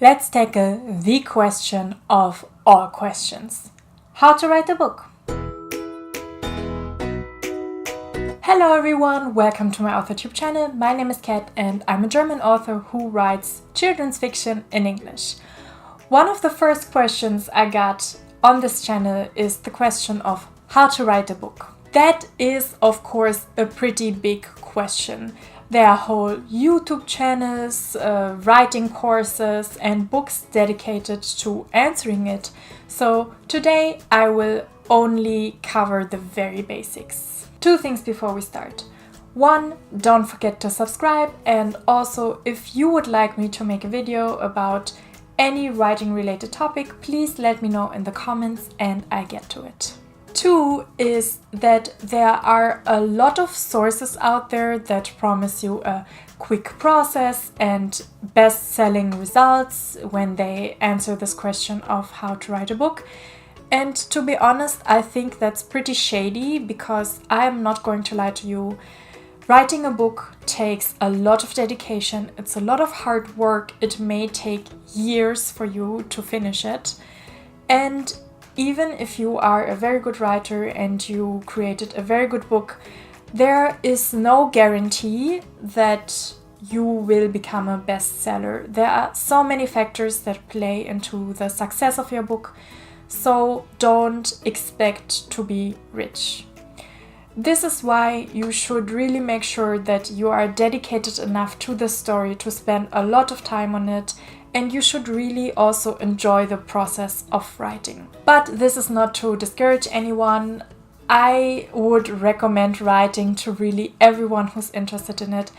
Let's tackle the question of all questions. How to write a book. Hello everyone, welcome to my AuthorTube channel. My name is Kat and I'm a German author who writes children's fiction in English. One of the first questions I got on this channel is the question of how to write a book. That is, of course, a pretty big question. There are whole YouTube channels, writing courses and books dedicated to answering it. So today I will only cover the very basics. Two things before we start. One, don't forget to subscribe, and also if you would like me to make a video about any writing related topic, please let me know in the comments and I get to it. Two is that there are a lot of sources out there that promise you a quick process and best-selling results when they answer this question of how to write a book. And to be honest, I think that's pretty shady because I'm not going to lie to you. Writing a book takes a lot of dedication. It's a lot of hard work. It may take years for you to finish it. And even if you are a very good writer and you created a very good book, there is no guarantee that you will become a bestseller. There are so many factors that play into the success of your book, so don't expect to be rich. This is why you should really make sure that you are dedicated enough to the story to spend a lot of time on it, and you should really also enjoy the process of writing. But this is not to discourage anyone. I would recommend writing to really everyone who's interested in it.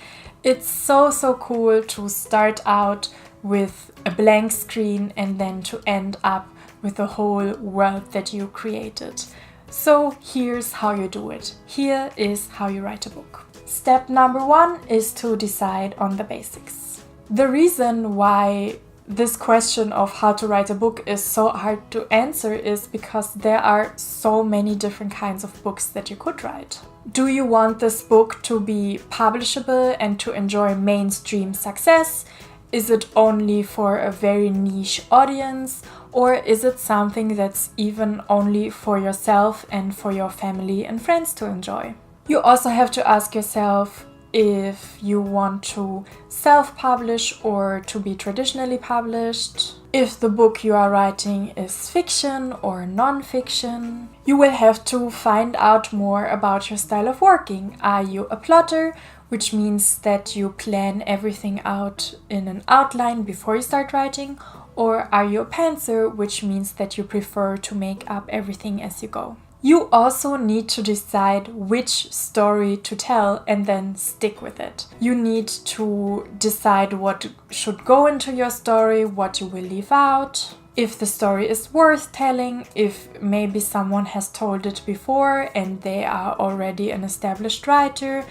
It's so cool to start out with a blank screen and then to end up with the whole world that you created. So here's how you do it. Here is how you write a book. Step number one is to decide on the basics. The reason why this question of how to write a book is so hard to answer is because there are so many different kinds of books that you could write. Do you want this book to be publishable and to enjoy mainstream success? Is it only for a very niche audience? Or is it something that's even only for yourself and for your family and friends to enjoy? You also have to ask yourself if you want to self-publish or to be traditionally published, if the book you are writing is fiction or non-fiction. You will have to find out more about your style of working. Are you a plotter, which means that you plan everything out in an outline before you start writing, or are you a pantser, which means that you prefer to make up everything as you go? You also need to decide which story to tell and then stick with it. You need to decide what should go into your story, what you will leave out, if the story is worth telling, if maybe someone has told it before and they are already an established writer,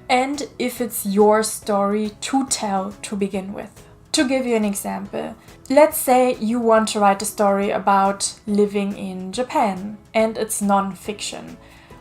and if it's your story to tell to begin with. To give you an example, let's say you want to write a story about living in Japan and it's non-fiction.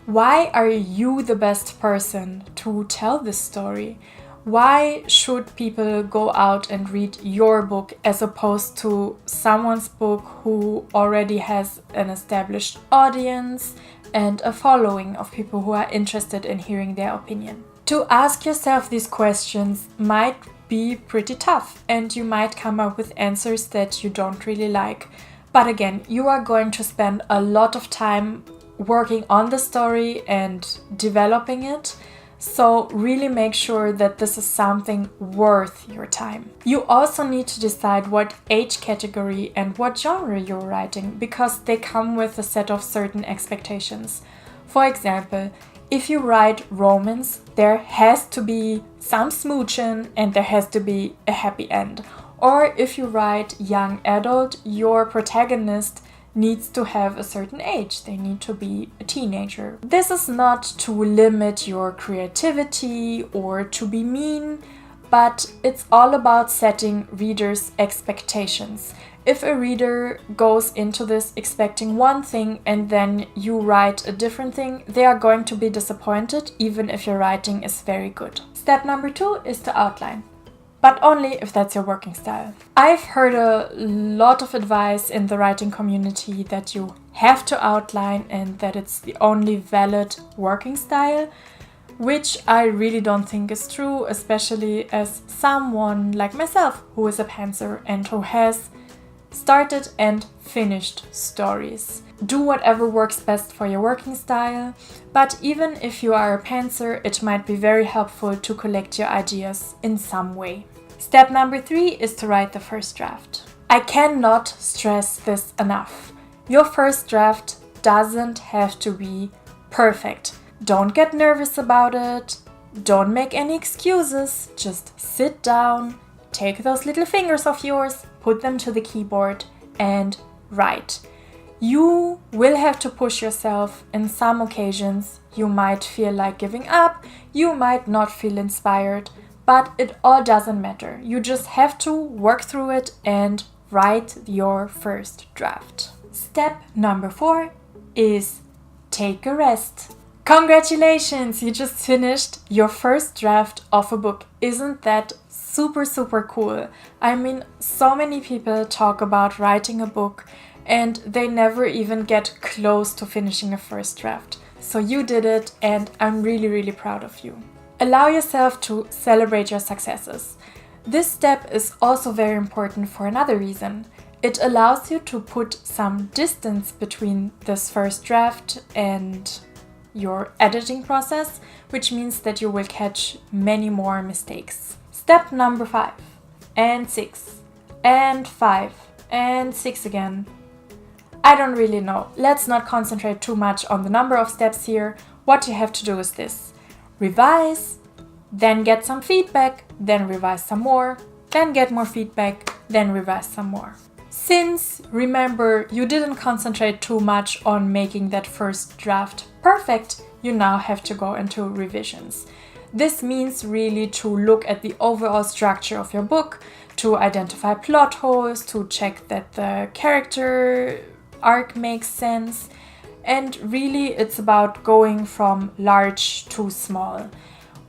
Why are you the best person to tell this story? Why should people go out and read your book as opposed to someone's book who already has an established audience and a following of people who are interested in hearing their opinion? To ask yourself these questions might be pretty tough and you might come up with answers that you don't really like. But again, you are going to spend a lot of time working on the story and developing it. So really make sure that this is something worth your time. You also need to decide what age category and what genre you're writing, because they come with a set of certain expectations. For example, if you write romance, there has to be some smooching and there has to be a happy end. Or if you write young adult, your protagonist needs to have a certain age. They need to be a teenager. This is not to limit your creativity or to be mean, but it's all about setting readers' expectations. If a reader goes into this expecting one thing and then you write a different thing, they are going to be disappointed even if your writing is very good. Step number 2 is to outline. but only if that's your working style. I've heard a lot of advice in the writing community that you have to outline and that it's the only valid working style, which I really don't think is true, especially as someone like myself who is a pantser and who has started and finished stories. Do whatever works best for your working style, but even if you are a pantser, it might be very helpful to collect your ideas in some way. Step number 3 is to write the first draft. I cannot stress this enough. Your first draft doesn't have to be perfect. Don't get nervous about it. Don't make any excuses. Just sit down, take those little fingers of yours, put them to the keyboard and write. You will have to push yourself in some occasions. You might feel like giving up, you might not feel inspired, but it all doesn't matter. You just have to work through it and write your first draft. Step number 4 is take a rest. Congratulations! You just finished your first draft of a book. Isn't that super cool? I mean, so many people talk about writing a book and they never even get close to finishing a first draft. So you did it and I'm really proud of you. Allow yourself to celebrate your successes. This step is also very important for another reason. It allows you to put some distance between this first draft and your editing process, which means that you will catch many more mistakes. Step number 5 and 6 and 5 and 6 again. I don't really know. Let's not concentrate too much on the number of steps here. What you have to do is this. Revise, then get some feedback, then revise some more, then get more feedback, then revise some more. Since, remember, you didn't concentrate too much on making that first draft perfect, you now have to go into revisions. This means really to look at the overall structure of your book, to identify plot holes, to check that the character arc makes sense, and really it's about going from large to small.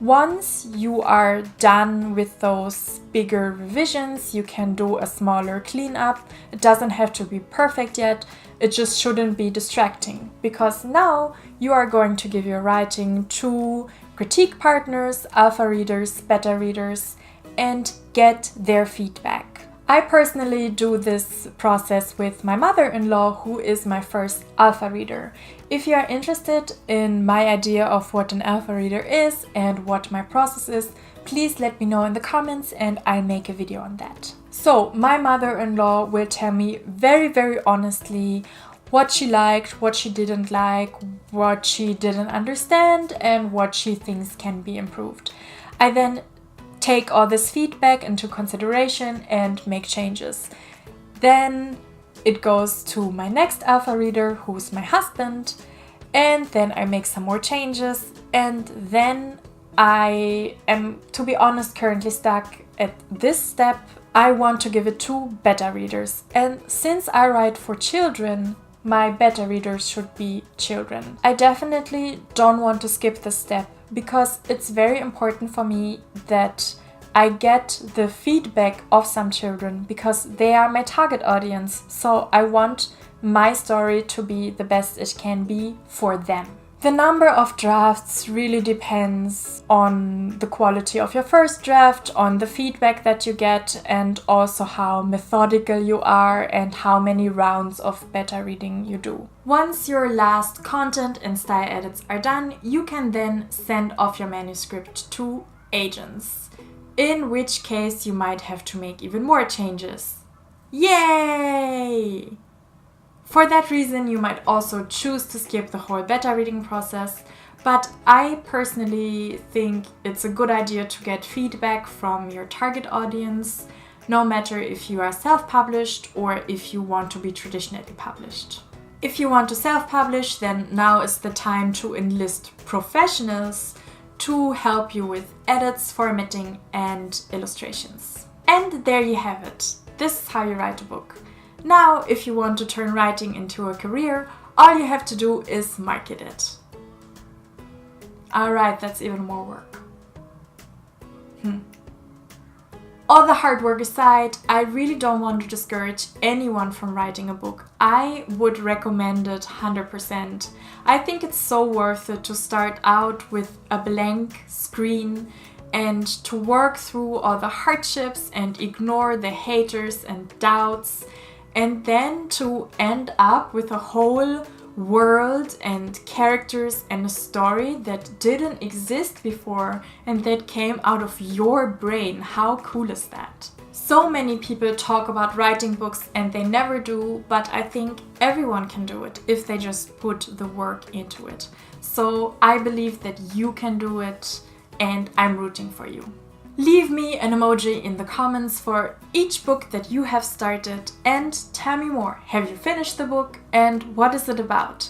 Once you are done with those bigger revisions, you can do a smaller cleanup. It doesn't have to be perfect yet, it just shouldn't be distracting, because now you are going to give your writing to critique partners, alpha readers, beta readers, and get their feedback. I personally do this process with my mother-in-law, who is my first alpha reader. If you are interested in my idea of what an alpha reader is and what my process is, please let me know in the comments and I'll make a video on that. So my mother-in-law will tell me very honestly what she liked, what she didn't like, what she didn't understand, and what she thinks can be improved. I then take all this feedback into consideration and make changes. Then it goes to my next alpha reader, who's my husband, and then I make some more changes, and then I am, to be honest, currently stuck at this step. I want to give it to beta readers, and since I write for children, my beta readers should be children. I definitely don't want to skip this step because it's very important for me that I get the feedback of some children because they are my target audience. So I want my story to be the best it can be for them. The number of drafts really depends on the quality of your first draft, on the feedback that you get, and also how methodical you are and how many rounds of beta reading you do. Once your last content and style edits are done, you can then send off your manuscript to agents, in which case you might have to make even more changes. Yay! For that reason, you might also choose to skip the whole beta reading process, but I personally think it's a good idea to get feedback from your target audience, no matter if you are self-published or if you want to be traditionally published. If you want to self-publish, then now is the time to enlist professionals to help you with edits, formatting, and illustrations. And there you have it. This is how you write a book. Now, if you want to turn writing into a career, all you have to do is market it. Alright, that's even more work. All the hard work aside, I really don't want to discourage anyone from writing a book. I would recommend it 100%. I think it's so worth it to start out with a blank screen and to work through all the hardships and ignore the haters and doubts, and then to end up with a whole world and characters and a story that didn't exist before and that came out of your brain. How cool is that? So many people talk about writing books and they never do, but I think everyone can do it if they just put the work into it. So I believe that you can do it, and I'm rooting for you. Leave me an emoji in the comments for each book that you have started and tell me more. Have you finished the book and what is it about?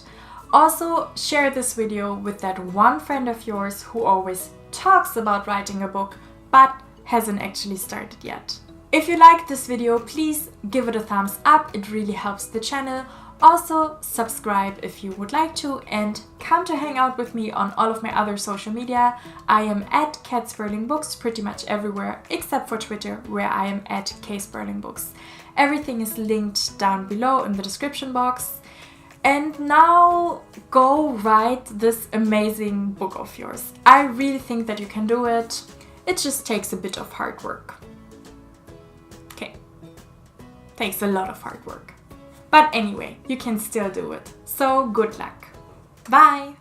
Also, share this video with that one friend of yours who always talks about writing a book but hasn't actually started yet. If you liked this video, please give it a thumbs up. It really helps the channel. Also, subscribe if you would like to, and come to hang out with me on all of my other social media. I am at Kat Sperling Books pretty much everywhere except for Twitter, where I am at K Sperling Books. Everything is linked down below in the description box. And now go write this amazing book of yours. I really think that you can do it. It just takes a bit of hard work. Okay, takes a lot of hard work. But anyway, you can still do it. So good luck. Bye!